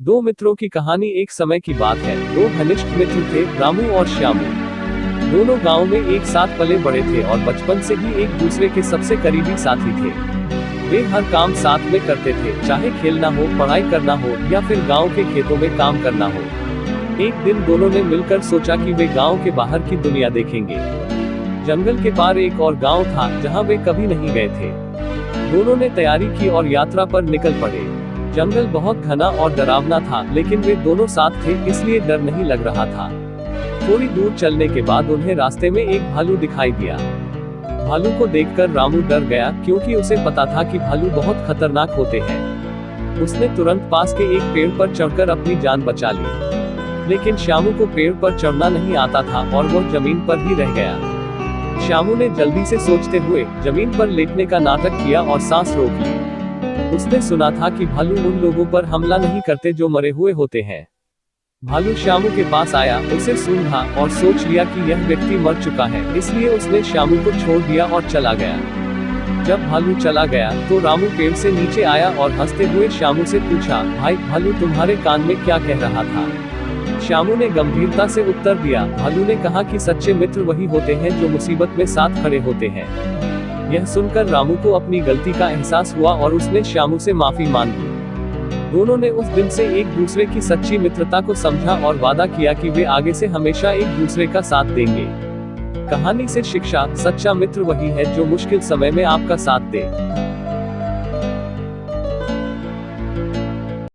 दो मित्रों की कहानी। एक समय की बात है, दो घनिष्ठ मित्र थे, रामू और श्यामू। दोनों गांव में एक साथ पले बड़े थे और बचपन से ही एक दूसरे के सबसे करीबी साथी थे। वे हर काम साथ में करते थे, चाहे खेलना हो, पढ़ाई करना हो या फिर गांव के खेतों में काम करना हो। एक दिन दोनों ने मिलकर सोचा कि वे गांव के बाहर की दुनिया देखेंगे। जंगल के पार एक और गांव था जहां वे कभी नहीं गए थे। दोनों ने तैयारी की और यात्रा पर निकल पड़े। जंगल बहुत घना और डरावना था, लेकिन वे दोनों साथ थे, इसलिए डर नहीं लग रहा था। थोड़ी दूर चलने के बाद उन्हें रास्ते में एक भालू दिखाई दिया। भालू को देखकर रामू डर गया, क्योंकि उसे पता था कि भालू बहुत खतरनाक होते हैं। उसने तुरंत पास के एक पेड़ पर चढ़कर अपनी जान बचा ली। लेकिन श्यामू को पेड़ पर चढ़ना नहीं आता था और वह जमीन पर ही रह गया। श्यामू ने जल्दी से सोचते हुए जमीन पर लेटने का नाटक किया और सांस रोक ली। उसने सुना था कि भालू उन लोगों पर हमला नहीं करते जो मरे हुए होते हैं। भालू श्यामू के पास आया, उसे सूंघा और सोच लिया कि यह व्यक्ति मर चुका है, इसलिए उसने श्यामू को छोड़ दिया और चला गया। जब भालू चला गया तो रामू पेड़ से नीचे आया और हंसते हुए श्यामू से पूछा, भाई भालू तुम्हारे कान में क्या कह रहा था? श्यामू ने गंभीरता से उत्तर दिया, भालू ने कहा कि सच्चे मित्र वही होते हैं जो मुसीबत में साथ खड़े होते हैं। यह सुनकर रामू को अपनी गलती का एहसास हुआ और उसने श्यामू से माफी मांगी। दोनों ने उस दिन से एक दूसरे की सच्ची मित्रता को समझा और वादा किया कि वे आगे से हमेशा एक दूसरे का साथ देंगे। कहानी से शिक्षा, सच्चा मित्र वही है जो मुश्किल समय में आपका साथ दे।